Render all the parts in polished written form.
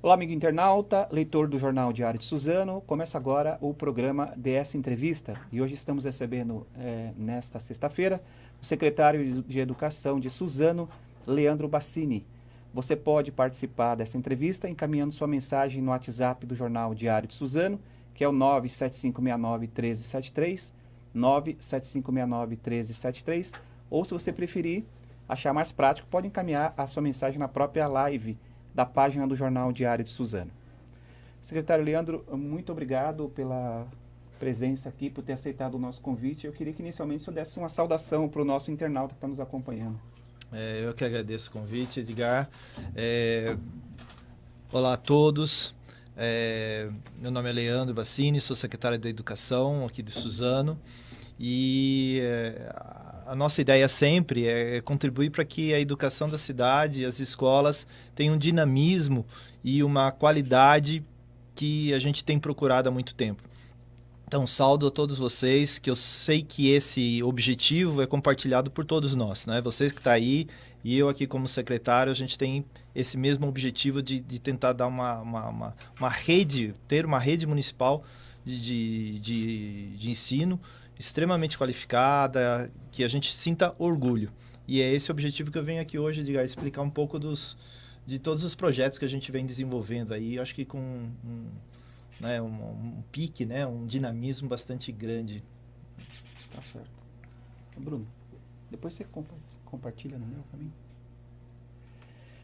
Olá, amigo internauta, leitor do Jornal Diário de Suzano. Começa agora o programa DS Entrevista e hoje estamos recebendo, nesta sexta-feira, o secretário de Educação de Suzano, Leandro Bassini. Você pode participar dessa entrevista encaminhando sua mensagem no WhatsApp do Jornal Diário de Suzano, que é o 97569-1373, 97569-1373, ou se você preferir, achar mais prático, pode encaminhar a sua mensagem na própria live da página do Jornal Diário de Suzano. Secretário Leandro, muito obrigado pela presença aqui, por ter aceitado o nosso convite. Eu queria que inicialmente o senhor desse uma saudação para o nosso internauta que está nos acompanhando. Eu que agradeço o convite, Edgar. Olá a todos. Meu nome é Leandro Bassini, sou secretário da Educação aqui de Suzano. E a nossa ideia sempre é contribuir para que a educação da cidade, as escolas, tenham um dinamismo e uma qualidade que a gente tem procurado há muito tempo. Então, saúdo a todos vocês, que eu sei que esse objetivo é compartilhado por todos nós, né? Vocês que estão aí e eu aqui como secretário, a gente tem esse mesmo objetivo de tentar dar uma rede, ter uma rede municipal de ensino extremamente qualificada, que a gente sinta orgulho. E é esse o objetivo que eu venho aqui hoje, Edgar, explicar um pouco de todos os projetos que a gente vem desenvolvendo aí, eu acho que com um pique, né, um dinamismo bastante grande. Tá certo. Bruno, depois você compartilha no meu caminho.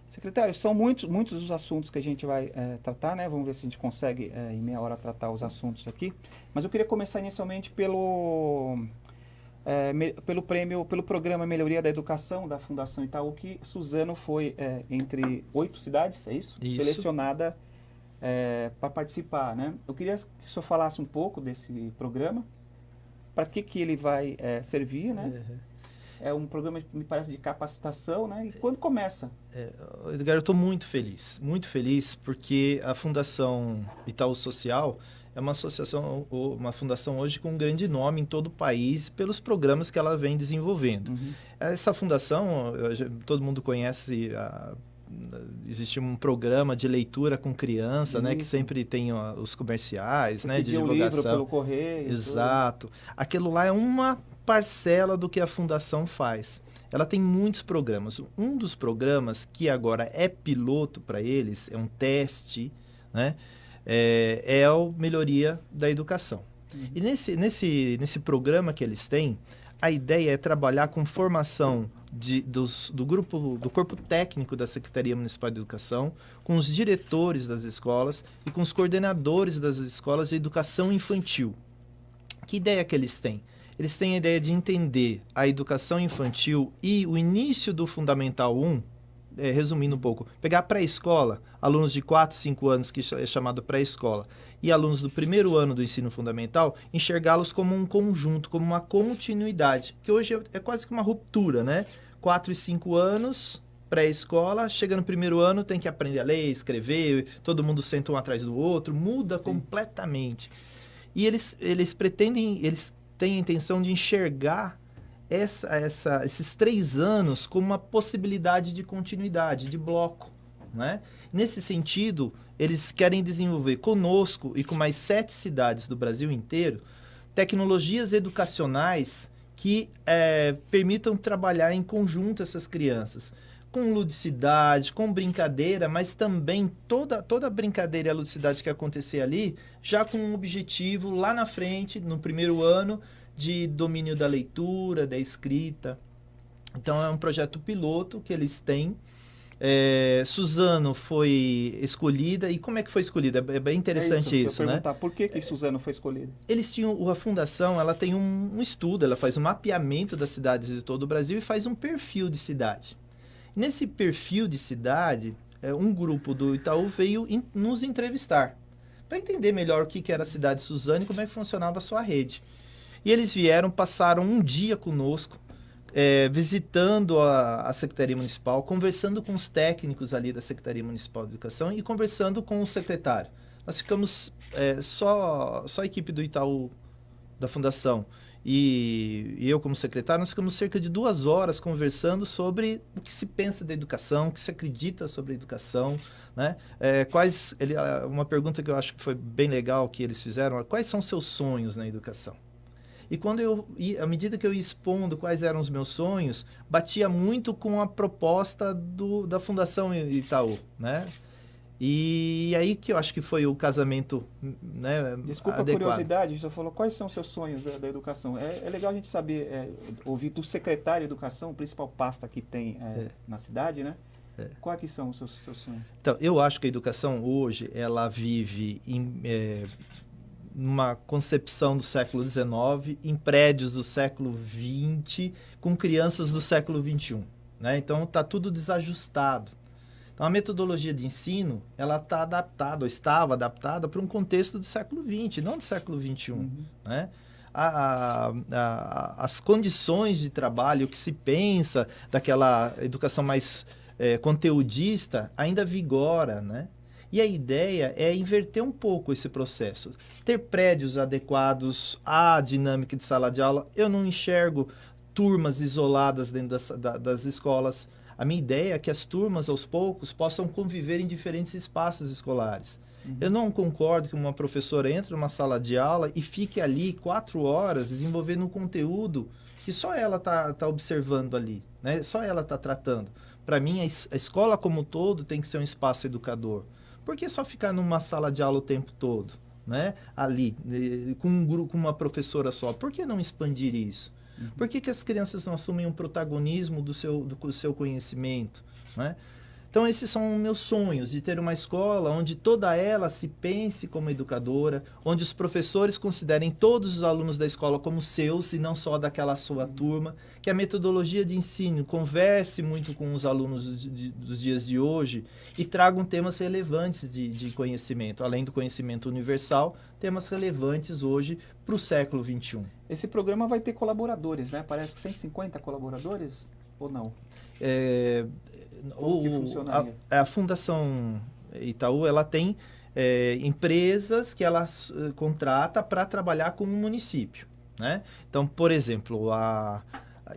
Secretário, são muitos os assuntos que a gente vai tratar, né? Vamos ver se a gente consegue em meia hora tratar os assuntos aqui. Mas eu queria começar inicialmente pelo programa Melhoria da Educação da Fundação Itaú, que Suzano foi entre 8 cidades, é isso? Isso. Selecionada para participar, né? Eu queria que o senhor falasse um pouco desse programa, para que ele vai servir, né? É um programa, me parece, de capacitação, né? E quando começa? Edgar, eu estou muito feliz, porque a Fundação Itaú Social é uma fundação hoje com um grande nome em todo o país pelos programas que ela vem desenvolvendo. Uhum. Essa fundação, todo mundo conhece, existe um programa de leitura com criança, né, que sempre tem os comerciais, né, de divulgação. Um livro pelo correio. Exato. Aquilo lá é uma parcela do que a fundação faz. Ela tem muitos programas. Um dos programas que agora é piloto para eles, é um teste, né, é a melhoria da educação. Uhum. E nesse programa que eles têm, a ideia é trabalhar com formação do corpo técnico da Secretaria Municipal de Educação, com os diretores das escolas e com os coordenadores das escolas de educação infantil. Que ideia que eles têm? Eles têm a ideia de entender a educação infantil e o início do Fundamental 1, resumindo um pouco, pegar pré-escola, alunos de 4, 5 anos, que é chamado pré-escola, e alunos do primeiro ano do ensino fundamental, enxergá-los como um conjunto, como uma continuidade, que hoje é quase que uma ruptura, né? 4 e 5 anos, pré-escola, chega no primeiro ano, tem que aprender a ler, escrever, todo mundo senta um atrás do outro, muda completamente. E eles têm a intenção de enxergar esses 3 anos como uma possibilidade de continuidade, de bloco, né? Nesse sentido, eles querem desenvolver conosco e com mais 7 cidades do Brasil inteiro tecnologias educacionais que permitam trabalhar em conjunto essas crianças, com ludicidade, com brincadeira, mas também toda a brincadeira e a ludicidade que acontecer ali, já com um objetivo lá na frente, no primeiro ano, de domínio da leitura, da escrita. Então, é um projeto piloto que eles têm. Suzano foi escolhida. E como é que foi escolhida? É bem interessante isso, né? Por que Suzano foi escolhida? Eles tinham, a fundação, ela tem um estudo, ela faz um mapeamento das cidades de todo o Brasil e faz um perfil de cidade. Nesse perfil de cidade, um grupo do Itaú veio nos entrevistar para entender melhor o que era a cidade de Suzano e como é que funcionava a sua rede. E eles passaram um dia conosco, visitando a Secretaria Municipal, conversando com os técnicos ali da Secretaria Municipal de Educação e conversando com o secretário. Nós ficamos só a equipe do Itaú, da Fundação, e eu como secretário, nós ficamos cerca de 2 horas conversando sobre o que se pensa da educação, o que se acredita sobre a educação, né? Uma pergunta que eu acho que foi bem legal que eles fizeram, quais são seus sonhos na educação? E à medida que eu ia expondo quais eram os meus sonhos, batia muito com a proposta da Fundação Itaú, né? E aí que eu acho que foi o casamento, né, Desculpa adequado. a curiosidade, você falou quais são seus sonhos da educação. É legal a gente saber, ouvir do secretário de educação, principal pasta que tem na cidade, né? Quais que são os seus sonhos? Então, eu acho que a educação hoje, ela vive numa concepção do século XIX, em prédios do século XX, com crianças do século XXI, né? Então, está tudo desajustado. Então, a metodologia de ensino, ela está adaptada, ou estava adaptada para um contexto do século XX, não do século XXI, né? As condições de trabalho, o que se pensa daquela educação mais conteudista, ainda vigora, né? E a ideia é inverter um pouco esse processo. Ter prédios adequados à dinâmica de sala de aula. Eu não enxergo turmas isoladas dentro das escolas. A minha ideia é que as turmas, aos poucos, possam conviver em diferentes espaços escolares. Eu não concordo que uma professora entre numa sala de aula e fique ali 4 horas desenvolvendo um conteúdo que só ela está observando ali, né? Só ela está tratando. Para mim, a escola como um todo tem que ser um espaço educador. Por que só ficar numa sala de aula o tempo todo, né? Ali, com um grupo, com uma professora só? Por que não expandir isso? Por que as crianças não assumem um protagonismo do seu conhecimento, né? Então, esses são meus sonhos, de ter uma escola onde toda ela se pense como educadora, onde os professores considerem todos os alunos da escola como seus e não só daquela sua turma, que a metodologia de ensino converse muito com os alunos dos dias de hoje e tragam temas relevantes de conhecimento, além do conhecimento universal, temas relevantes hoje para o século XXI. Esse programa vai ter colaboradores, né? Parece que 150 colaboradores ou não? A Fundação Itaú, ela tem empresas que ela contrata para trabalhar com o município, né? Então, por exemplo,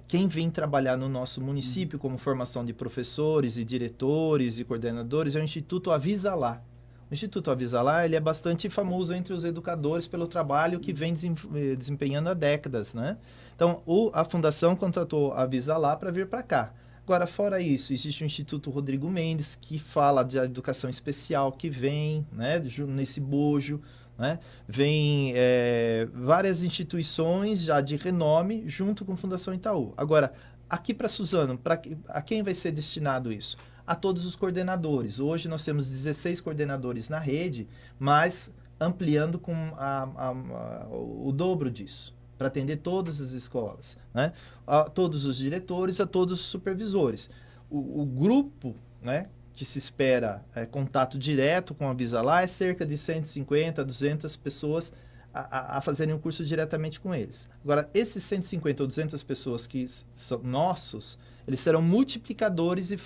quem vem trabalhar no nosso município como formação de professores e diretores e coordenadores é o Instituto Avisa Lá. O Instituto Avisa Lá, ele é bastante famoso entre os educadores pelo trabalho que vem desempenhando há décadas, né? Então, a Fundação contratou a Avisa Lá para vir para cá. Agora, fora isso, existe o Instituto Rodrigo Mendes, que fala de educação especial, que vem, né, nesse bojo, né? Vem várias instituições já de renome junto com a Fundação Itaú. Agora, aqui para Suzano, a quem vai ser destinado isso? A todos os coordenadores. Hoje nós temos 16 coordenadores na rede, mas ampliando com o dobro disso, para atender todas as escolas, né? A todos os diretores, a todos os supervisores. O grupo, né, que se espera contato direto com a Avisa Lá é cerca de 150, 200 pessoas a fazerem o curso diretamente com eles. Agora, esses 150 ou 200 pessoas que são nossos, eles serão multiplicadores e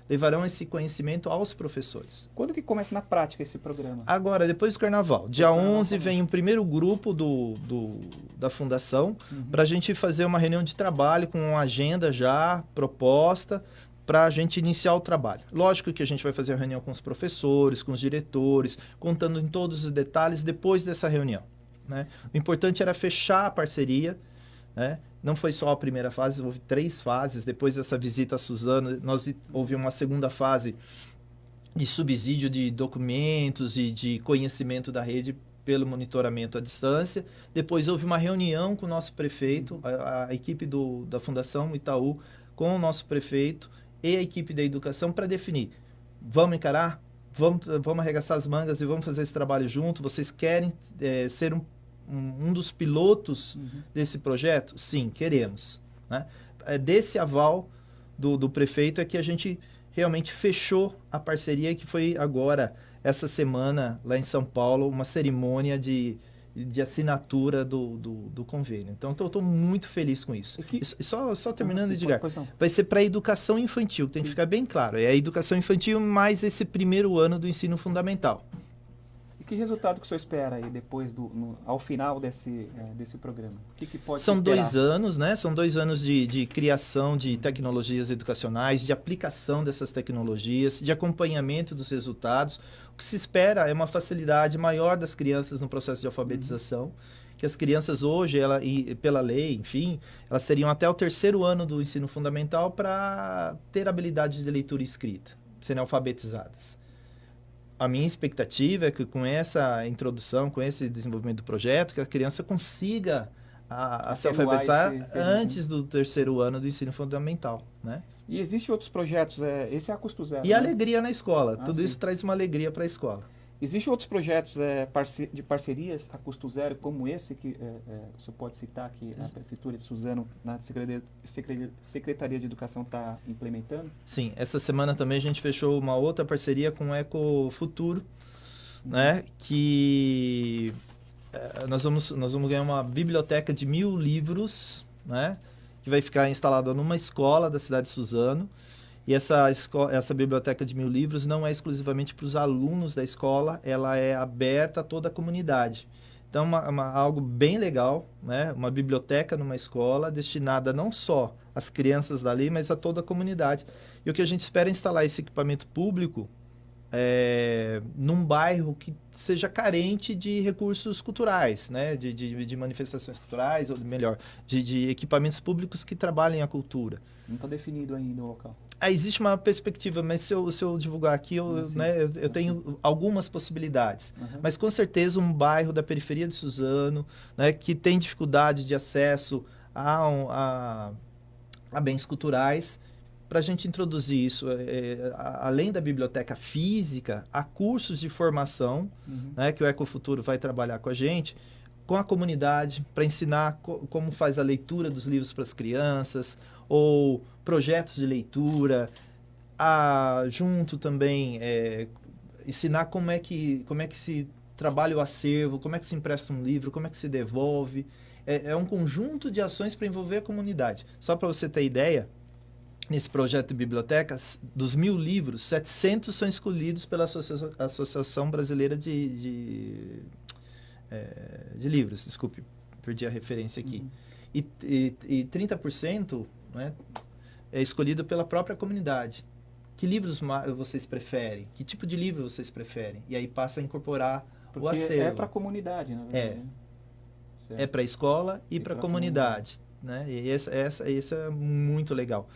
levarão esse conhecimento aos professores. Quando que começa na prática esse programa? Agora, depois do Carnaval. Dia 11 vem o primeiro grupo da Fundação para a gente fazer uma reunião de trabalho com uma agenda já proposta para a gente iniciar o trabalho. Lógico que a gente vai fazer a reunião com os professores, com os diretores, contando em todos os detalhes depois dessa reunião, né? O importante era fechar a parceria, né? Não foi só a primeira fase, houve 3 fases. Depois dessa visita a Suzano, houve uma segunda fase de subsídio de documentos e de conhecimento da rede pelo monitoramento à distância. Depois houve uma reunião com o nosso prefeito, a equipe da Fundação Itaú, com o nosso prefeito e a equipe da educação para definir, vamos encarar, vamos arregaçar as mangas e vamos fazer esse trabalho junto. Vocês querem ser um dos pilotos desse projeto? Sim, queremos, né? Desse aval do prefeito é que a gente realmente fechou a parceria, que foi agora, essa semana, lá em São Paulo, uma cerimônia de assinatura do convênio. Então, estou muito feliz com isso. E só terminando, Edgar, vai ser para a educação infantil, tem que ficar bem claro. É a educação infantil mais esse primeiro ano do ensino fundamental. que resultado que o senhor espera aí depois ao final desse programa? O que pode São se esperar? 2 anos, né? São 2 anos de criação de tecnologias educacionais, de aplicação dessas tecnologias, de acompanhamento dos resultados. O que se espera é uma facilidade maior das crianças no processo de alfabetização, que as crianças hoje, pela lei, enfim, elas teriam até o 3º ano do ensino fundamental para ter habilidade de leitura e escrita, serem alfabetizadas. A minha expectativa é que com essa introdução, com esse desenvolvimento do projeto, que a criança consiga se alfabetizar antes do 3º ano do ensino fundamental, né? E existem outros projetos, esse é a custo zero, E né? alegria na escola, tudo sim. isso traz uma alegria para a escola. Existem outros projetos de parcerias a custo zero, como esse que o senhor pode citar que a Prefeitura de Suzano, na Secretaria de Educação, está implementando? Sim, essa semana também a gente fechou uma outra parceria com o Ecofuturo, né? Que nós vamos ganhar uma biblioteca de 1000 livros, né? Que vai ficar instalada numa escola da cidade de Suzano. E essa biblioteca de 1000 livros não é exclusivamente para os alunos da escola, ela é aberta a toda a comunidade. Então, algo bem legal, né? Uma biblioteca numa escola destinada não só às crianças dali, mas a toda a comunidade. E o que a gente espera é instalar esse equipamento público num bairro que seja carente de recursos culturais, né? de manifestações culturais, ou melhor, de equipamentos públicos que trabalhem a cultura. Não está definido ainda o local. Existe uma perspectiva, mas se eu divulgar aqui, eu tenho algumas possibilidades. Mas com certeza um bairro da periferia de Suzano, né, que tem dificuldade de acesso a bens culturais, para a gente introduzir isso, além da biblioteca física, há cursos de formação, né, que o Ecofuturo vai trabalhar com a gente, com a comunidade, para ensinar como faz a leitura dos livros para as crianças, ou projetos de leitura, junto também ensinar como é que se trabalha o acervo, como é que se empresta um livro, como é que se devolve. É um conjunto de ações para envolver a comunidade. Só para você ter ideia, nesse projeto de bibliotecas, dos 1000 livros, 700 são escolhidos pela Associação Brasileira de Livros. Desculpe, perdi a referência aqui. E 30%, né, é escolhido pela própria comunidade. Que livros vocês preferem? Que tipo de livro vocês preferem? E aí passa a incorporar o acervo. É para a comunidade, na verdade. É para a escola e para a comunidade. Né? E esse é muito legal.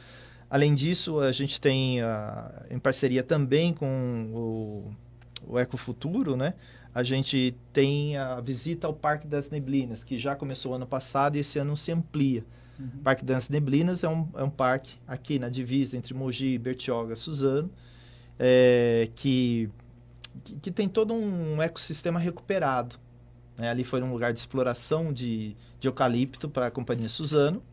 Além disso, a gente tem, em parceria também com o Ecofuturo, né? A gente tem a visita ao Parque das Neblinas, que já começou ano passado e esse ano se amplia. O Parque das Neblinas é um parque aqui na divisa entre Mogi, Bertioga, Suzano, que tem todo um ecossistema recuperado. Né? Ali foi um lugar de exploração de eucalipto para a Companhia Suzano,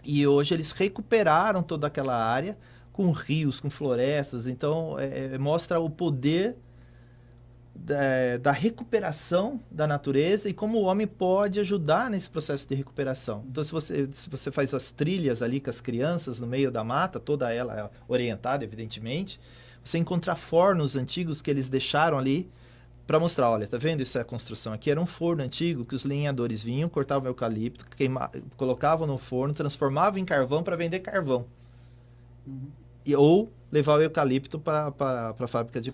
e hoje eles recuperaram toda aquela área com rios, com florestas. Então, mostra o poder da recuperação da natureza e como o homem pode ajudar nesse processo de recuperação. Então, se você faz as trilhas ali com as crianças no meio da mata, toda ela orientada, evidentemente, você encontra fornos antigos que eles deixaram ali para mostrar, olha, tá vendo isso é a construção aqui? Era um forno antigo que os lenhadores vinham, cortavam eucalipto, colocavam no forno, transformavam em carvão para vender carvão. Ou levar o eucalipto para a fábrica de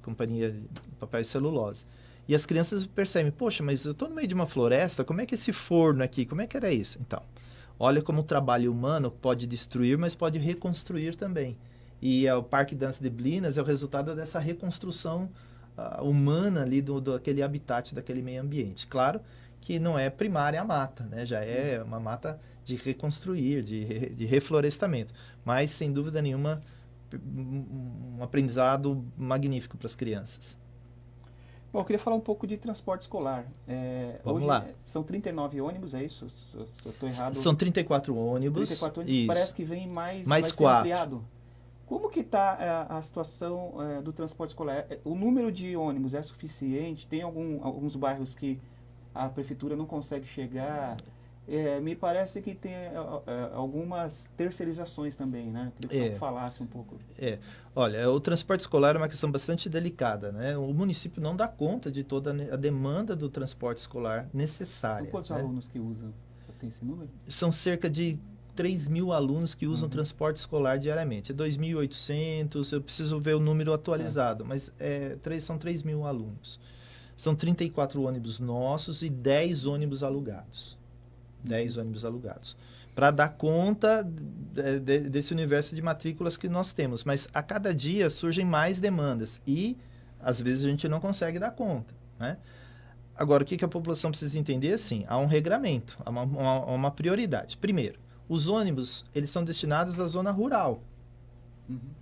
companhia de papel e celulose. E as crianças percebem, poxa, mas eu estou no meio de uma floresta, como é que esse forno aqui, como é que era isso? Então, olha como o trabalho humano pode destruir, mas pode reconstruir também. E o Parque das Neblinas é o resultado dessa reconstrução humana ali daquele habitat, daquele meio ambiente. Claro que não é primária a mata, né? Já é uma mata de reconstruir, de reflorestamento. Mas, sem dúvida nenhuma, um aprendizado magnífico para as crianças. Bom, eu queria falar um pouco de transporte escolar. Vamos hoje lá. São 39 ônibus, é isso? Se eu estou errado. São 34 ônibus. 34 ônibus, parece que vem mais 4. ampliado. Como que está a situação do transporte escolar? O número de ônibus é suficiente? Tem alguns bairros que a prefeitura não consegue chegar? Me parece que tem algumas terceirizações também, né? Queria que você falasse um pouco. Olha, o transporte escolar é uma questão bastante delicada, né? O município não dá conta de toda a demanda do transporte escolar necessária. São quantos alunos que usam? Você tem esse número? São cerca de 3.000 alunos que usam transporte escolar diariamente. É 2.800, eu preciso ver o número atualizado, mas são 3.000 alunos. São 34 ônibus nossos e 10 ônibus alugados. 10 ônibus alugados. Para dar conta desse universo de matrículas que nós temos. Mas a cada dia surgem mais demandas e, às vezes, a gente não consegue dar conta, né? Agora, o que a população precisa entender? Assim, há um regramento, há uma prioridade. Primeiro, os ônibus, eles são destinados à zona rural,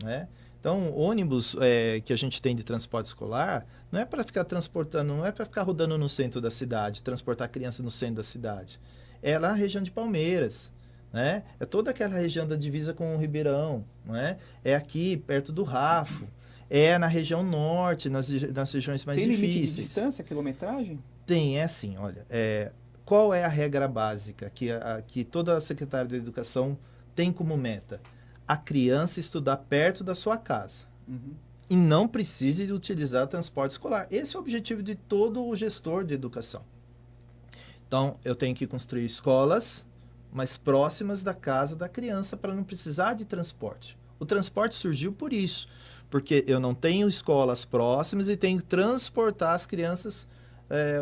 né? Então, ônibus que a gente tem de transporte escolar não é para ficar transportando, não é para ficar rodando no centro da cidade, transportar criança no centro da cidade. É lá na região de Palmeiras, né? É toda aquela região da divisa com o Ribeirão, né? É aqui, perto do Rafo. É na região norte, nas regiões mais difíceis. Tem limite de distância, quilometragem? Tem, assim, olha. Qual é a regra básica que toda secretária de educação tem como meta? A criança estudar perto da sua casa. E não precise de utilizar transporte escolar. Esse é o objetivo de todo o gestor de educação. Então, eu tenho que construir escolas mais próximas da casa da criança para não precisar de transporte. O transporte surgiu por isso, porque eu não tenho escolas próximas e tenho que transportar as crianças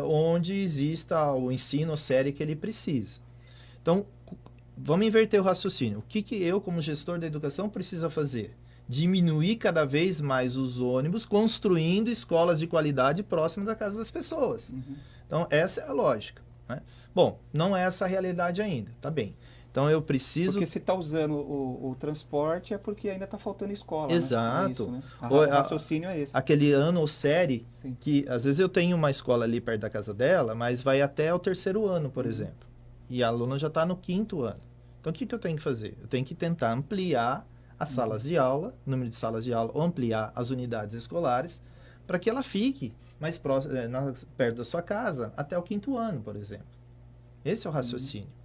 onde exista o ensino, a série que ele precisa. Então, vamos inverter o raciocínio. O que eu, como gestor da educação, preciso fazer? Diminuir cada vez mais os ônibus, construindo escolas de qualidade próximas da casa das pessoas. Então, essa é a lógica, né? Bom, não é essa a realidade ainda, tá bem. Então, eu preciso... Porque se está usando o transporte é porque ainda está faltando escola, Exato. né? É isso, né? O raciocínio é esse. Aquele ano ou série, Sim. Que às vezes eu tenho uma escola ali perto da casa dela, mas vai até o 3º ano, por exemplo. E a aluna já está no 5º ano. Então, o que eu tenho que fazer? Eu tenho que tentar ampliar as salas de aula, o número de salas de aula, ou ampliar as unidades escolares, para que ela fique mais próximo, perto da sua casa, até o 5º ano, por exemplo. Esse é o raciocínio.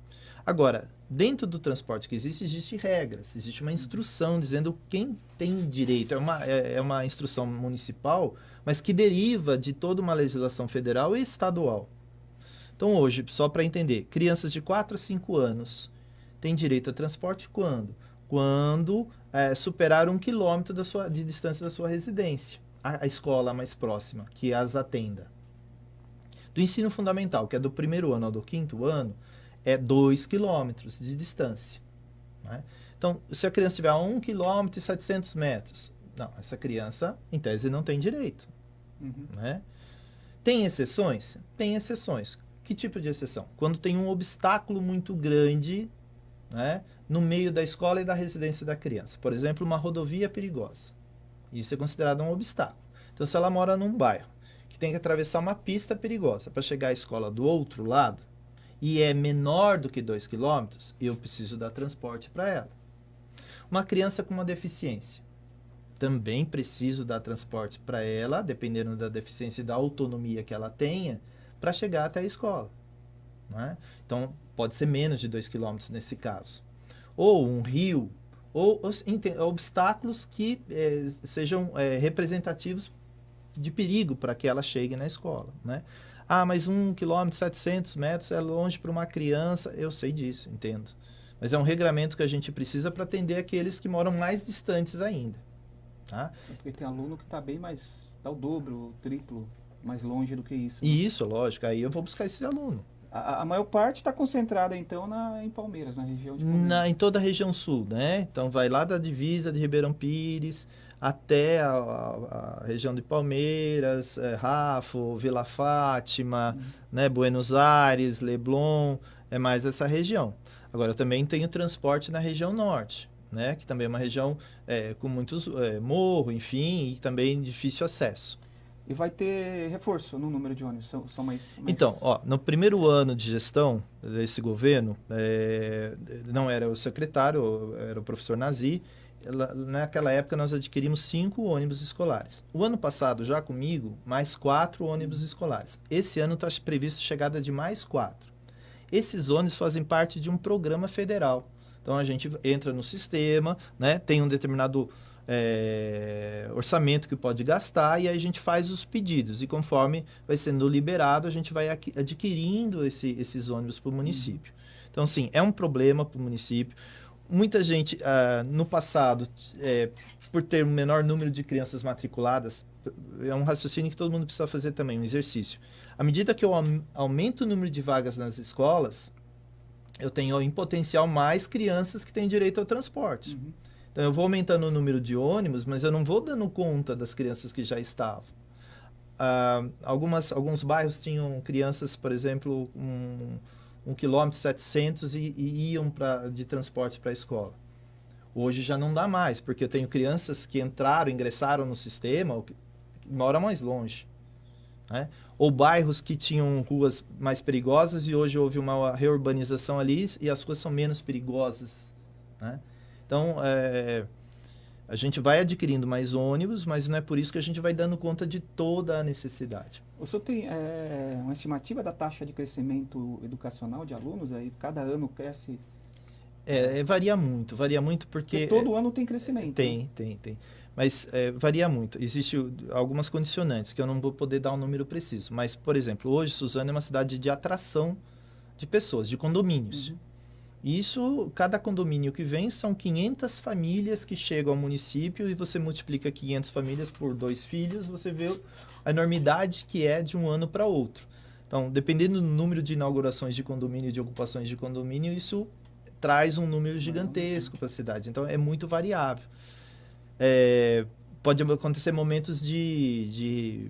Agora, dentro do transporte que existe regras, existe uma instrução dizendo quem tem direito. É uma instrução municipal, mas que deriva de toda uma legislação federal e estadual. Então, hoje, só para entender, crianças de 4 a 5 anos têm direito a transporte quando? Quando superar 1 quilômetro de distância da sua residência. A escola mais próxima, que as atenda. Do ensino fundamental, que é do 1º ano ao do 5º ano, é 2 quilômetros de distância, né? Então, se a criança tiver a 1 quilômetro e 700 metros, não, essa criança, em tese, não tem direito, né? Tem exceções? Tem exceções. Que tipo de exceção? Quando tem um obstáculo muito grande, né, no meio da escola e da residência da criança. Por exemplo, uma rodovia perigosa. Isso é considerado um obstáculo. Então, se ela mora num bairro que tem que atravessar uma pista perigosa para chegar à escola do outro lado, e é menor do que 2 quilômetros, eu preciso dar transporte para ela. Uma criança com uma deficiência, também preciso dar transporte para ela, dependendo da deficiência e da autonomia que ela tenha, para chegar até a escola, né? Então, pode ser menos de 2 quilômetros nesse caso. Ou um rio, ou obstáculos que sejam representativos de perigo para que ela chegue na escola, né? Ah, mas 1 quilômetro, 700 metros é longe para uma criança. Eu sei disso, entendo. Mas é um regramento que a gente precisa para atender aqueles que moram mais distantes ainda, tá? Porque tem aluno que está bem mais, está o dobro, o triplo, mais longe do que isso. Né? Isso, lógico. Aí eu vou buscar esse aluno. A maior parte está concentrada, então, em Palmeiras, na região de Palmeiras. Em toda a região sul, né? Então, vai lá da divisa de Ribeirão Pires até a região de Palmeiras, Rafo, Vila Fátima, né? Buenos Aires, Leblon, é mais essa região. Agora, eu também tenho transporte na região norte, né? Que também é uma região com muitos morros, enfim, e também difícil acesso. E vai ter reforço no número de ônibus? São mais... Então, no primeiro ano de gestão desse governo, não era o secretário, era o professor Nazi. Naquela época, nós adquirimos 5 ônibus escolares. O ano passado, já comigo, mais 4 ônibus escolares. Esse ano está previsto chegada de mais 4. Esses ônibus fazem parte de um programa federal. Então, a gente entra no sistema, né? Tem um determinado orçamento que pode gastar e aí a gente faz os pedidos. E conforme vai sendo liberado, a gente vai adquirindo esses ônibus para o município. Então, sim, é um problema para o município. Muita gente, no passado, por ter um menor número de crianças matriculadas, é um raciocínio que todo mundo precisa fazer também, um exercício. À medida que eu aumento o número de vagas nas escolas, eu tenho em potencial mais crianças que têm direito ao transporte. Uhum. Então, eu vou aumentando o número de ônibus, mas eu não vou dando conta das crianças que já estavam. Alguns bairros tinham crianças, por exemplo, 1,7 km e iam de transporte para a escola. Hoje já não dá mais, porque eu tenho crianças que ingressaram no sistema, que moram mais longe. Né? Ou bairros que tinham ruas mais perigosas e hoje houve uma reurbanização ali e as ruas são menos perigosas. Né? Então, a gente vai adquirindo mais ônibus, mas não é por isso que a gente vai dando conta de toda a necessidade. O senhor tem uma estimativa da taxa de crescimento educacional de alunos? Aí cada ano cresce? Varia muito porque todo ano tem crescimento. Tem. Mas varia muito. Existem algumas condicionantes que eu não vou poder dar um número preciso. Mas, por exemplo, hoje Suzano é uma cidade de atração de pessoas, de condomínios. Uhum. Isso, cada condomínio que vem, são 500 famílias que chegam ao município e você multiplica 500 famílias por 2 filhos, você vê a enormidade que é de um ano para outro. Então, dependendo do número de inaugurações de condomínio e de ocupações de condomínio, isso traz um número gigantesco para a cidade. Então, é muito variável. Pode acontecer momentos de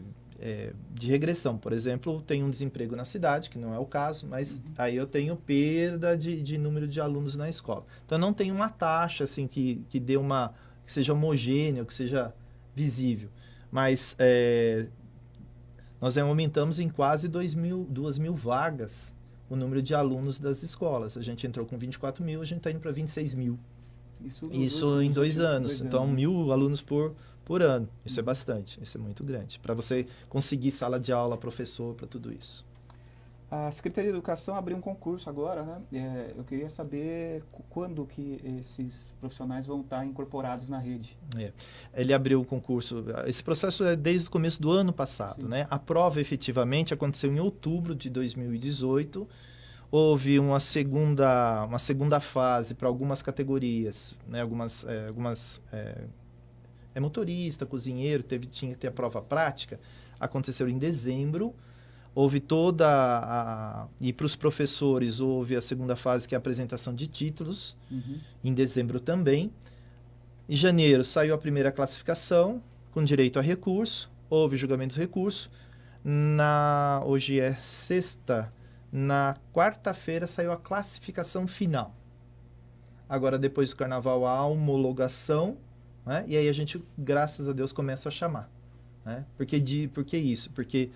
regressão. Por exemplo, tem um desemprego na cidade, que não é o caso, mas aí eu tenho perda de número de alunos na escola. Então, não tem uma taxa assim, que dê que seja homogênea, que seja visível. Mas nós aumentamos em quase 2.000 vagas o número de alunos das escolas. A gente entrou com 24 mil, a gente está indo para 26 mil. Isso em 2 anos. Então, 1.000 alunos por ano. Isso é bastante, isso é muito grande. Para você conseguir sala de aula, professor, para tudo isso. A Secretaria de Educação abriu um concurso agora, né? Eu queria saber quando que esses profissionais vão estar incorporados na rede. Ele abriu o concurso, esse processo é desde o começo do ano passado, né? A prova efetivamente aconteceu em outubro de 2018. Houve uma segunda fase para algumas categorias, né? Algumas motorista, cozinheiro, tinha que ter a prova prática, aconteceu em dezembro. Houve e para os professores houve a segunda fase, que é a apresentação de títulos, em dezembro também. Em janeiro saiu a primeira classificação, com direito a recurso, houve julgamento do recurso. Hoje é sexta, na quarta-feira saiu a classificação final. Agora, depois do carnaval, a homologação, né? E aí a gente, graças a Deus, começa a chamar. Né? Por que isso? Porque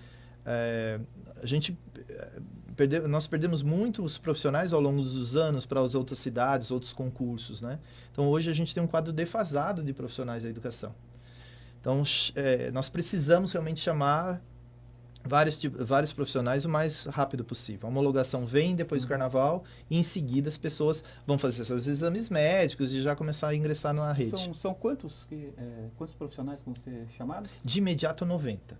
nós perdemos muitos profissionais ao longo dos anos para as outras cidades, outros concursos. Né? Então, hoje a gente tem um quadro defasado de profissionais da educação. Então, nós precisamos realmente chamar vários profissionais o mais rápido possível. A homologação vem depois do carnaval e, em seguida, as pessoas vão fazer seus exames médicos e já começar a ingressar na rede. São quantos profissionais vão ser chamados? De imediato, 90.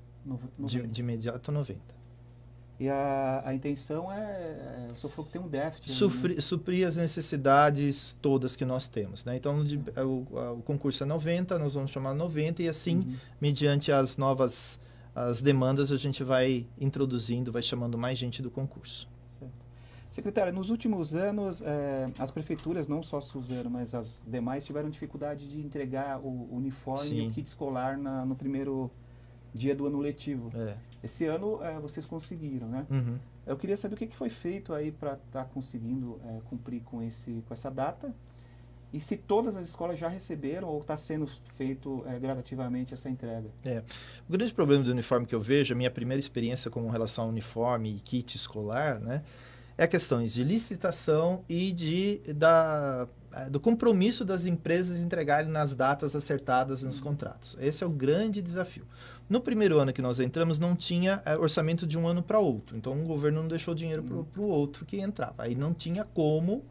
De imediato, 90. E a intenção o senhor falou que tem um déficit. Suprir as necessidades todas que nós temos. Né? Então, o concurso é 90, nós vamos chamar 90 e assim, mediante as demandas, a gente vai introduzindo, vai chamando mais gente do concurso. Certo. Secretário, nos últimos anos, as prefeituras, não só Suzano, mas as demais, tiveram dificuldade de entregar o uniforme e o kit escolar no primeiro dia do ano letivo. Esse ano vocês conseguiram, né? Eu queria saber o que foi feito aí para estar conseguindo cumprir com essa data e se todas as escolas já receberam ou está sendo feito gradativamente essa entrega. O grande problema do uniforme que eu vejo, a minha primeira experiência com relação ao uniforme e kit escolar, né, É questões de licitação e do compromisso das empresas entregarem nas datas acertadas nos contratos. Esse é o grande desafio. No primeiro ano que nós entramos, não tinha orçamento de um ano para outro. Então, o governo não deixou dinheiro para o outro que entrava. Aí não tinha como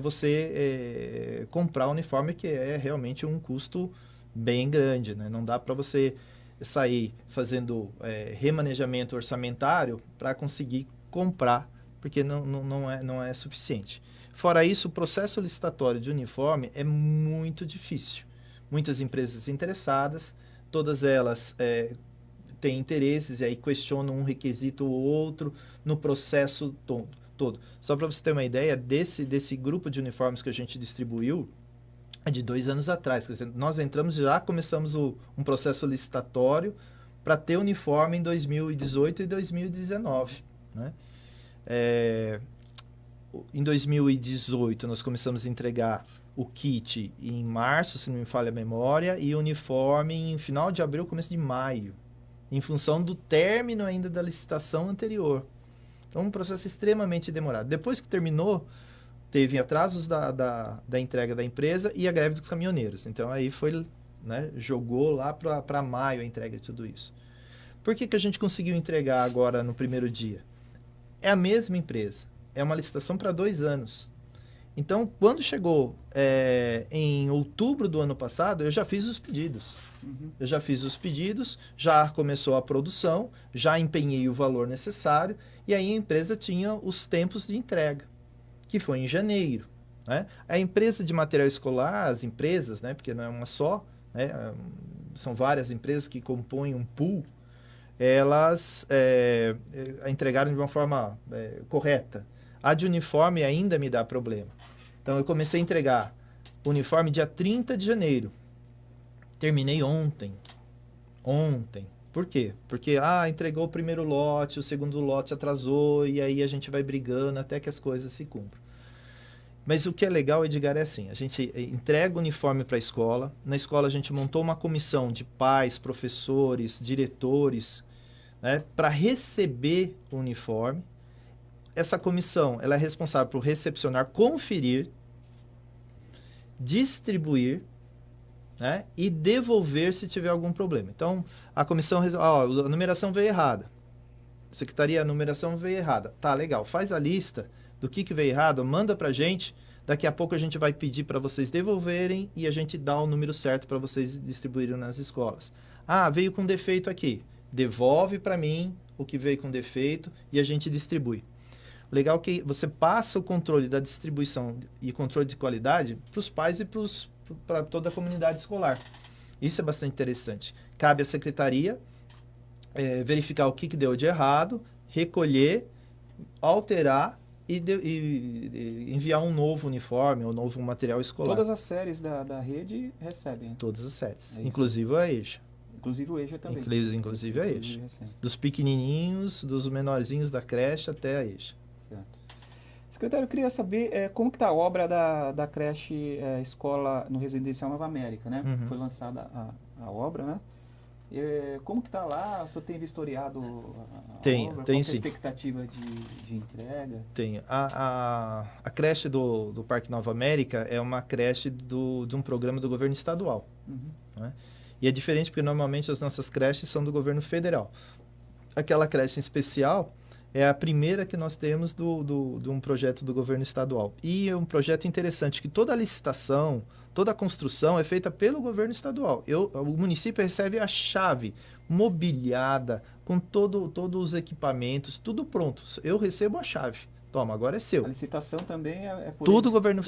você comprar uniforme, que é realmente um custo bem grande, né? Não dá para você sair fazendo remanejamento orçamentário para conseguir comprar, porque não é suficiente. Fora isso, o processo licitatório de uniforme é muito difícil. Muitas empresas interessadas, todas elas têm interesses e aí questionam um requisito ou outro no processo todo. Só para você ter uma ideia, desse grupo de uniformes que a gente distribuiu, é de 2 anos atrás. Quer dizer, nós entramos, já começamos um processo licitatório para ter uniforme em 2018 e 2019, né? Em 2018, nós começamos a entregar o kit em março, se não me falha a memória, e o uniforme em final de abril, começo de maio, em função do término ainda da licitação anterior. Então, um processo extremamente demorado. Depois que terminou, teve atrasos da entrega da empresa e a greve dos caminhoneiros. Então, aí foi, né, jogou lá para maio a entrega de tudo isso. Por que a gente conseguiu entregar agora no primeiro dia? É a mesma empresa. É uma licitação para 2 anos. Então, quando chegou em outubro do ano passado, eu já fiz os pedidos. Eu já fiz os pedidos, já começou a produção, já empenhei o valor necessário, e aí a empresa tinha os tempos de entrega, que foi em janeiro, né? A empresa de material escolar, as empresas, né, porque não é uma só, né, são várias empresas que compõem um pool, elas entregaram de uma forma correta. A de uniforme ainda me dá problema. Então, eu comecei a entregar o uniforme dia 30 de janeiro. Terminei ontem. Por quê? Porque, entregou o primeiro lote, o segundo lote atrasou, e aí a gente vai brigando até que as coisas se cumpram. Mas o que é legal, Edgar, é assim, a gente entrega o uniforme para a escola. Na escola a gente montou uma comissão de pais, professores, diretores, né, para receber o uniforme. Essa comissão, ela é responsável por recepcionar, conferir, distribuir, né, e devolver se tiver algum problema. Então, a comissão, a numeração veio errada. Secretaria, a numeração veio errada. Tá, legal. Faz a lista do que veio errado, manda pra gente. Daqui a pouco a gente vai pedir para vocês devolverem e a gente dá o número certo para vocês distribuírem nas escolas. Veio com defeito aqui. Devolve para mim o que veio com defeito e a gente distribui. Legal que você passa o controle da distribuição e controle de qualidade para os pais e para toda a comunidade escolar. Isso é bastante interessante. Cabe à secretaria verificar o que deu de errado, recolher, alterar e enviar um novo uniforme, um novo material escolar. Todas as séries da rede recebem? Todas as séries, inclusive a EJA. Inclusive o EJA também. Inclusive a EJA. Dos pequenininhos, dos menorzinhos da creche até a EJA. Certo. Secretário, eu queria saber como que está a obra da creche escola no Residencial Nova América, né? Uhum. Foi lançada a obra, né? Como que está lá? O senhor tem vistoriado a obra? Tem Qual sim. é a expectativa de entrega? Tem. A creche do Parque Nova América é uma creche de um programa do governo estadual. Uhum. Né? E é diferente porque normalmente as nossas creches são do governo federal. Aquela creche em especial é a primeira que nós temos de um projeto do governo estadual. E é um projeto interessante, que toda a licitação, toda a construção é feita pelo governo estadual. O município recebe a chave mobiliada, com todos os equipamentos, tudo pronto. Eu recebo a chave. Toma, agora é seu. A licitação também é por Tudo eles? governo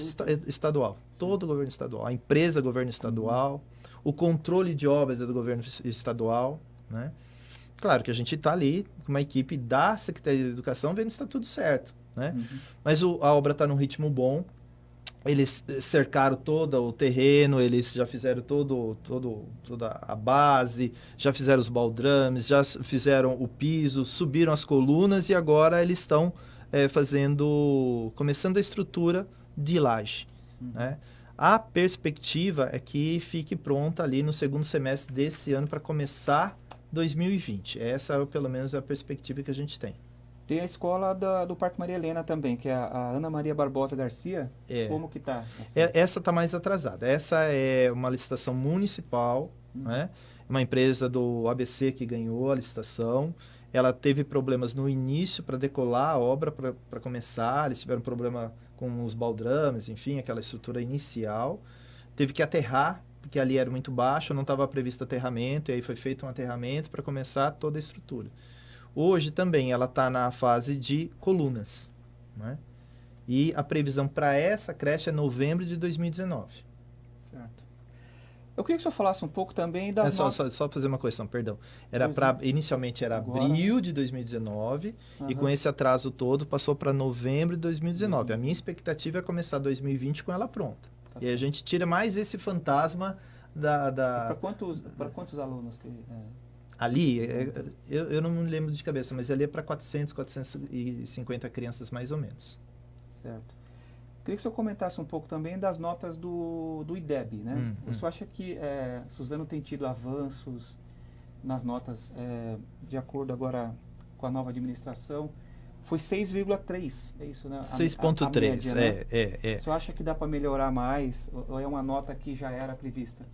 estadual. Todo governo estadual. A empresa é governo estadual. O controle de obras é do governo estadual, né? Claro que a gente está ali com uma equipe da Secretaria de Educação vendo se está tudo certo, né? Uhum. Mas a obra está num ritmo bom. Eles cercaram todo o terreno, eles já fizeram toda a base, já fizeram os baldrames, já fizeram o piso, subiram as colunas e agora eles estão começando a estrutura de laje, né? A perspectiva é que fique pronta ali no segundo semestre desse ano para começar 2020. Essa, pelo menos, é a perspectiva que a gente tem. Tem a escola do Parque Maria Helena também, que é a Ana Maria Barbosa Garcia. Como que está? Essa está mais atrasada. Essa é uma licitação municipal, né? Uma empresa do ABC que ganhou a licitação. Ela teve problemas no início para decolar a obra, para começar. Eles tiveram problema com os baldrames, enfim, aquela estrutura inicial. Teve que aterrar, porque ali era muito baixo, não estava previsto aterramento, e aí foi feito um aterramento para começar toda a estrutura. Hoje também ela está na fase de colunas, né? E a previsão para essa creche é novembro de 2019. Certo. Eu queria que o senhor falasse um pouco também das só fazer uma questão, perdão. Inicialmente era abril de 2019 e com esse atraso todo passou para novembro de 2019. A minha expectativa é começar 2020 com ela pronta. Tá, e aí a gente tira mais esse fantasma da... Para quantos alunos que... Ali, eu não me lembro de cabeça, mas ali é para 450 crianças mais ou menos. Certo. Queria que o senhor comentasse um pouco também das notas do IDEB, né? O senhor acha que Suzano tem tido avanços nas notas, de acordo agora com a nova administração? Foi 6,3, é isso, né? 6,3, né? O senhor acha que dá para melhorar mais, ou é uma nota que já era prevista?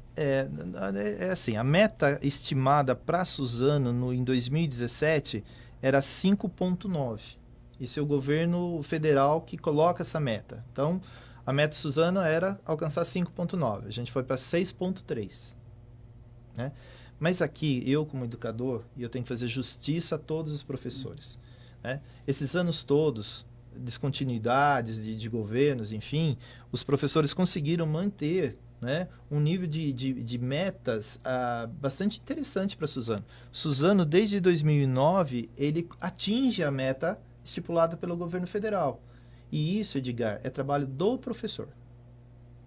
Assim, a meta estimada para Suzano em 2017 era 5,9. Isso é o governo federal que coloca essa meta. Então, a meta Suzano era alcançar 5,9. A gente foi para 6,3. Né? Mas aqui, eu como educador, eu tenho que fazer justiça a todos os professores. Né? Esses anos todos, descontinuidades de governos, enfim, os professores conseguiram manter, né, um nível de metas bastante interessante para Suzano. Suzano, desde 2009, ele atinge a meta estipulada pelo governo federal. E isso, Edgar, é trabalho do professor.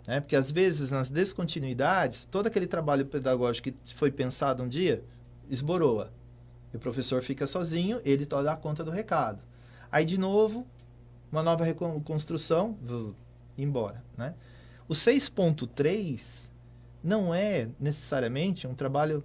Né? Porque, às vezes, nas descontinuidades, todo aquele trabalho pedagógico que foi pensado um dia, esboroa. E o professor fica sozinho, ele dá conta do recado. Aí, de novo, uma nova reconstrução, embora. Né? O 6,3 não é necessariamente um trabalho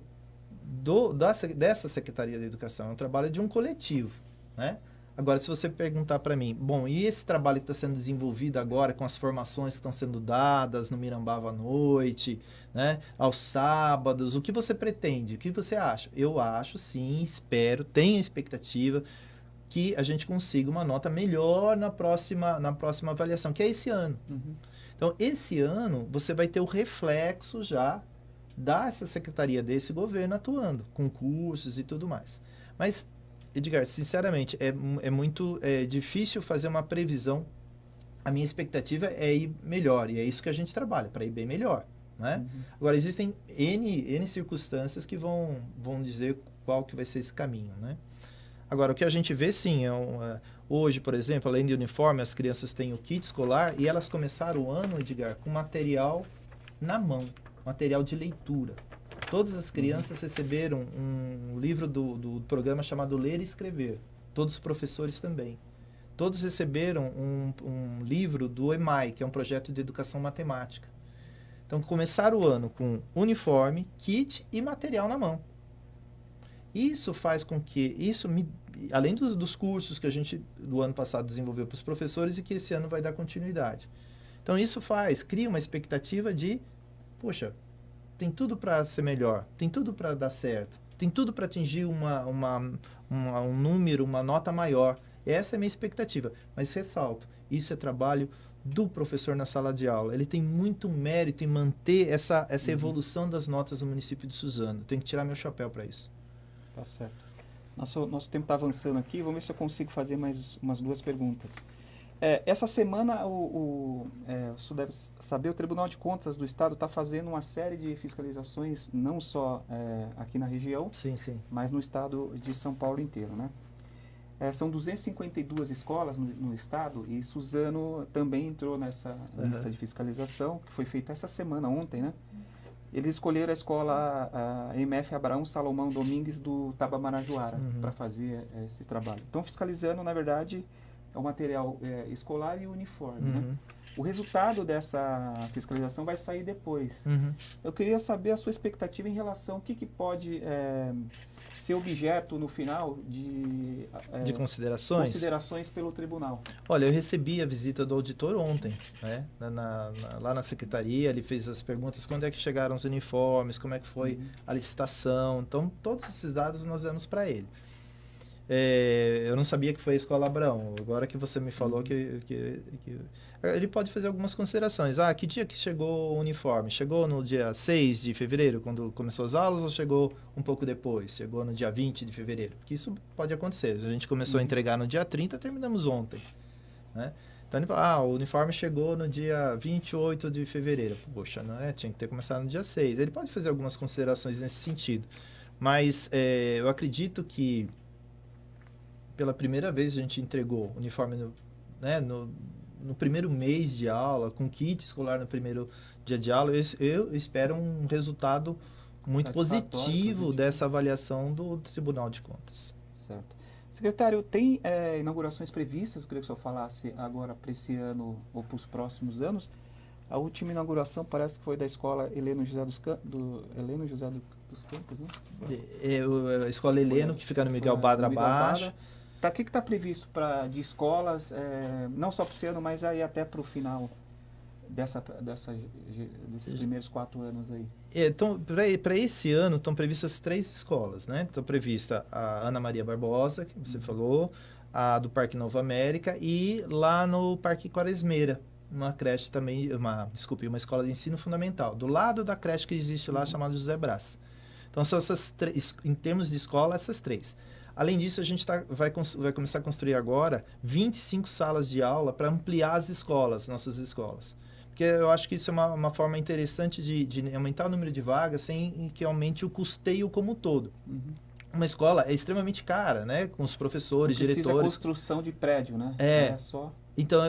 dessa Secretaria da Educação, é um trabalho de um coletivo. Né? Agora, se você perguntar para mim, bom, e esse trabalho que está sendo desenvolvido agora com as formações que estão sendo dadas no Mirambava à noite, né, aos sábados, o que você pretende? O que você acha? Eu acho, sim, espero, tenho expectativa que a gente consiga uma nota melhor na próxima avaliação, que é esse ano. Então, esse ano, você vai ter o reflexo já dessa secretaria, desse governo atuando, com cursos e tudo mais. Mas, Edgar, sinceramente, é muito difícil fazer uma previsão. A minha expectativa é ir melhor, e é isso que a gente trabalha, para ir bem melhor. Né? Agora, existem N circunstâncias que vão dizer qual que vai ser esse caminho. Né? Agora, o que a gente vê, sim, hoje, por exemplo, além de uniforme, as crianças têm o kit escolar e elas começaram o ano, Edgar, com material na mão, material de leitura. Todas as crianças receberam um livro do programa chamado Ler e Escrever. Todos os professores também. Todos receberam um livro do EMAI, que é um projeto de educação matemática. Então, começaram o ano com uniforme, kit e material na mão. Isso faz com que, além dos cursos que a gente, do ano passado, desenvolveu para os professores e que esse ano vai dar continuidade. Então, isso cria uma expectativa de, poxa, tem tudo para ser melhor, tem tudo para dar certo, tem tudo para atingir um número, uma nota maior. Essa é a minha expectativa. Mas ressalto, isso é trabalho do professor na sala de aula. Ele tem muito mérito em manter essa evolução das notas no município de Suzano. Tem que tirar meu chapéu para isso. Tá certo. Nosso tempo está avançando aqui. Vamos ver se eu consigo fazer mais umas duas perguntas. Essa semana, o senhor deve saber, o Tribunal de Contas do Estado está fazendo uma série de fiscalizações, não só aqui na região, sim, mas no estado de São Paulo inteiro, né? São 252 escolas no estado e Suzano também entrou nessa lista de fiscalização, que foi feita essa semana, ontem, né? Eles escolheram a escola MF Abraão Salomão Domingues do Tabamarajoara para fazer esse trabalho. Então, fiscalizando, na verdade, é o material escolar e o uniforme. Né? O resultado dessa fiscalização vai sair depois. Eu queria saber a sua expectativa em relação ao que pode ser objeto no final de considerações pelo tribunal. Olha, eu recebi a visita do auditor ontem, né? Lá na secretaria, ele fez as perguntas, quando é que chegaram os uniformes, como é que foi a licitação. Então, todos esses dados nós demos para ele. Eu não sabia que foi a Escola Abraão. Agora que você me falou que ele pode fazer algumas considerações. Que dia que chegou o uniforme? Chegou no dia 6 de fevereiro, quando começou as aulas, ou chegou um pouco depois? Chegou no dia 20 de fevereiro? Porque isso pode acontecer. A gente começou a entregar no dia 30, terminamos ontem, né? Então, ele fala, o uniforme chegou no dia 28 de fevereiro. Poxa, não é? Tinha que ter começado no dia 6. Ele pode fazer algumas considerações nesse sentido. Mas eu acredito que pela primeira vez a gente entregou uniforme no primeiro mês de aula, com kit escolar no primeiro dia de aula. Eu espero um resultado muito positivo dessa avaliação do Tribunal de Contas. Certo. Secretário, tem inaugurações previstas? Eu queria que o senhor falasse agora para esse ano ou para os próximos anos. A última inauguração parece que foi da escola Heleno José dos Campos, né? A escola Heleno, que fica no Miguel Badra Baixo. Para que está previsto de escolas, não só para esse ano, mas aí até para o final desses primeiros 4 anos aí? Então, para esse ano estão previstas 3 escolas, né? Estão prevista a Ana Maria Barbosa, que você falou, a do Parque Nova América e lá no Parque Quaresmeira, uma creche também, uma escola de ensino fundamental, do lado da creche que existe lá, chamada José Brás. Então, são essas 3, em termos de escola, essas 3. Além disso, a gente vai começar a construir agora 25 salas de aula para ampliar as escolas, nossas escolas. Porque eu acho que isso é uma forma interessante de aumentar o número de vagas sem que aumente o custeio como um todo. Uma escola é extremamente cara, né? Com os professores, diretores. Precisa construção de prédio, né? Então,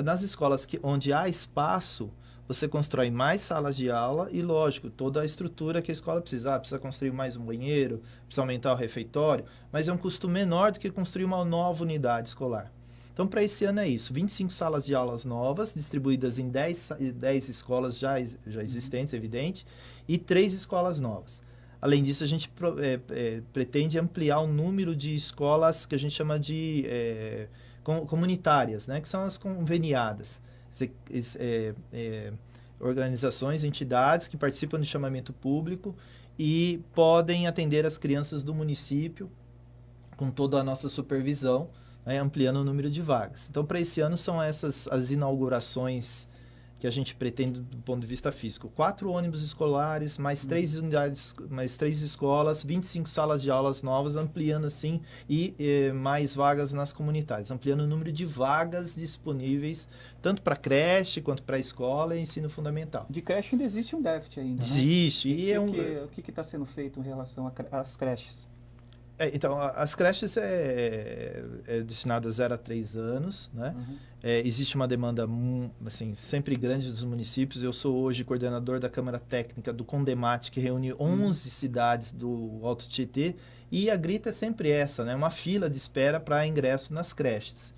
nas escolas onde há espaço, você constrói mais salas de aula e, lógico, toda a estrutura que a escola precisa. Precisa construir mais um banheiro, precisa aumentar o refeitório, mas é um custo menor do que construir uma nova unidade escolar. Então, para esse ano é isso, 25 salas de aulas novas, distribuídas em 10 escolas já existentes, evidente, e 3 escolas novas. Além disso, a gente pretende ampliar o número de escolas que a gente chama de comunitárias, né, que são as conveniadas. Organizações, entidades que participam do chamamento público e podem atender as crianças do município com toda a nossa supervisão, né, ampliando o número de vagas. Então, para esse ano, são essas as inaugurações que a gente pretende do ponto de vista físico. 4 ônibus escolares, mais 3 unidades, mais 3 escolas, 25 salas de aulas novas, ampliando assim, e mais vagas nas comunidades, ampliando o número de vagas disponíveis, tanto para creche, quanto para escola e ensino fundamental. De creche ainda existe um déficit ainda, né? Existe. O que está sendo feito em relação às creches? Então, as creches é destinada a 0 a 3 anos, né? Existe uma demanda assim, sempre grande dos municípios. Eu sou hoje coordenador da Câmara Técnica do Condemate, que reúne 11 cidades do Alto Tietê, e a grita é sempre essa, né? Uma fila de espera para ingresso nas creches.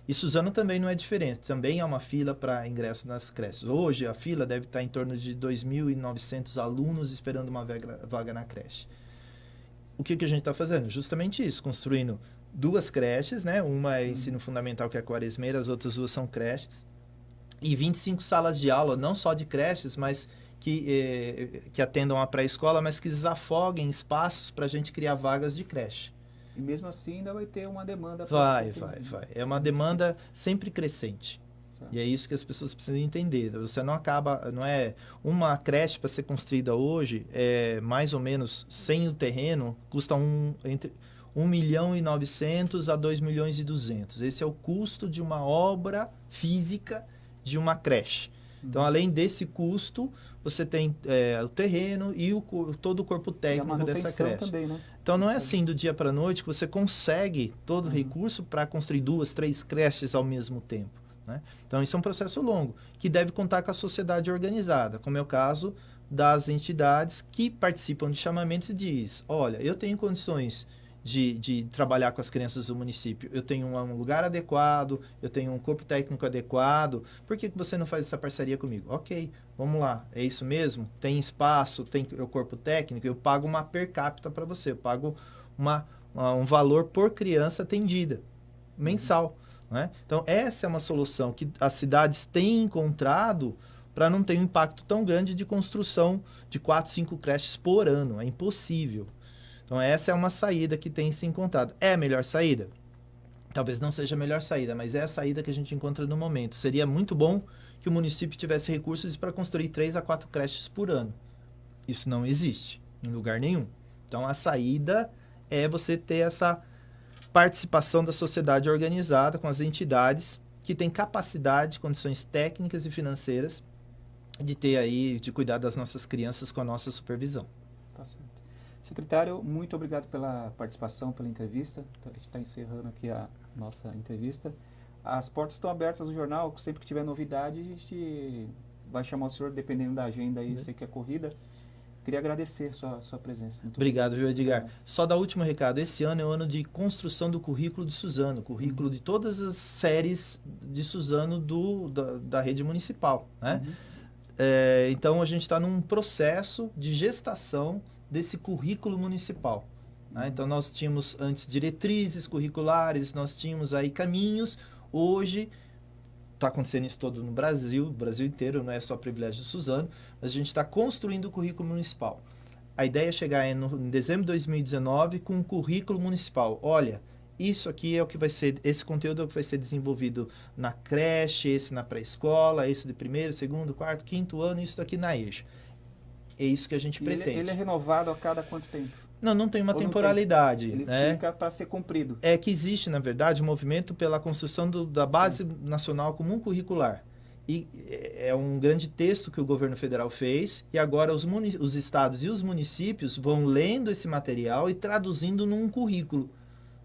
E Suzano também não é diferente, também há uma fila para ingresso nas creches. Hoje a fila deve estar em torno de 2.900 alunos esperando uma vaga na creche. O que a gente está fazendo? Justamente isso, construindo 2 creches, né? Uma é ensino fundamental, que é a Quaresmeira, as outras 2 são creches, e 25 salas de aula, não só de creches, mas que atendam a pré-escola, mas que desafoguem espaços para a gente criar vagas de creche. E mesmo assim ainda vai ter uma demanda. Vai. É uma demanda sempre crescente. E é isso que as pessoas precisam entender. Você não é uma creche para ser construída hoje, mais ou menos, sem o terreno, custa entre 1.900.000 a 2.200.000. Esse é o custo de uma obra física de uma creche. Então, além desse custo, você tem o terreno e todo o corpo técnico dessa creche. Também, né? Então, não é assim do dia para a noite que você consegue todo o recurso para construir 2, 3 creches ao mesmo tempo. Né? Então, isso é um processo longo, que deve contar com a sociedade organizada, como é o caso das entidades que participam de chamamentos e diz, olha, eu tenho condições de trabalhar com as crianças do município. Eu tenho um lugar adequado, eu tenho um corpo técnico adequado, por que você não faz essa parceria comigo? Ok, vamos lá, é isso mesmo? Tem espaço, tem o corpo técnico, eu pago uma per capita para você, eu pago um valor por criança atendida, mensal. Né? Então, essa é uma solução que as cidades têm encontrado para não ter um impacto tão grande de construção de 4, 5 creches por ano. É impossível. Então, essa é uma saída que tem se encontrado. É a melhor saída? Talvez não seja a melhor saída, mas é a saída que a gente encontra no momento. Seria muito bom que o município tivesse recursos para construir 3 a 4 creches por ano. Isso não existe em lugar nenhum. Então, a saída é você ter essa participação da sociedade organizada com as entidades que têm capacidade, condições técnicas e financeiras de ter aí, de cuidar das nossas crianças com a nossa supervisão. Tá certo. Secretário, muito obrigado pela participação, pela entrevista. A gente está encerrando aqui a nossa entrevista. As portas estão abertas no jornal, sempre que tiver novidade, a gente vai chamar o senhor, dependendo da agenda aí, sei que é corrida. Queria agradecer sua presença. Muito obrigado, viu, Edgar? Só dar o último recado. Esse ano é o ano de construção do currículo de Suzano, currículo de todas as séries de Suzano da rede municipal. Né? Então, a gente está num processo de gestação desse currículo municipal. Né? Então, nós tínhamos antes diretrizes curriculares, nós tínhamos aí caminhos. Hoje, está acontecendo isso todo no Brasil, o Brasil inteiro, não é só privilégio de Suzano, mas a gente está construindo o currículo municipal. A ideia é chegar em dezembro de 2019 com um currículo municipal. Olha, isso aqui é o que vai ser, esse conteúdo é o que vai ser desenvolvido na creche, esse na pré-escola, esse de primeiro, segundo, quarto, quinto ano, isso daqui na EJA. É isso que a gente pretende. Ele é renovado a cada quanto tempo? Não tem uma temporalidade. Ele fica para ser cumprido. É que existe, na verdade, um movimento pela construção da Base Nacional Comum Curricular. E é um grande texto que o governo federal fez, e agora os estados e os municípios vão lendo esse material e traduzindo num currículo.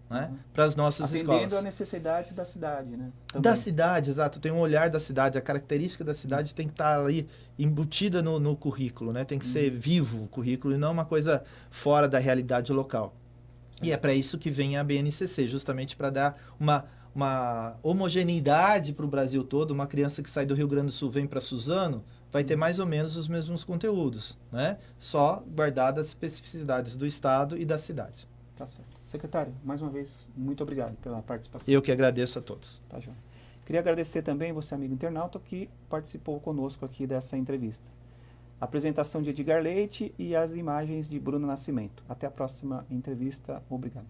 Né, para as nossas escolas. Atendendo a necessidade da cidade, né? Também. Da cidade, exato. Tem um olhar da cidade, a característica da cidade tem que estar ali embutida no currículo, né? Tem que ser vivo o currículo e não uma coisa fora da realidade local. E é para isso que vem a BNCC, justamente para dar uma homogeneidade para o Brasil todo. Uma criança que sai do Rio Grande do Sul vem para Suzano, vai ter mais ou menos os mesmos conteúdos, né? Só guardadas as especificidades do estado e da cidade. Tá certo. Secretário, mais uma vez, muito obrigado pela participação. Eu que agradeço a todos. Tá, João. Queria agradecer também você, amigo internauta, que participou conosco aqui dessa entrevista. A apresentação de Edgar Leite e as imagens de Bruno Nascimento. Até a próxima entrevista. Obrigado.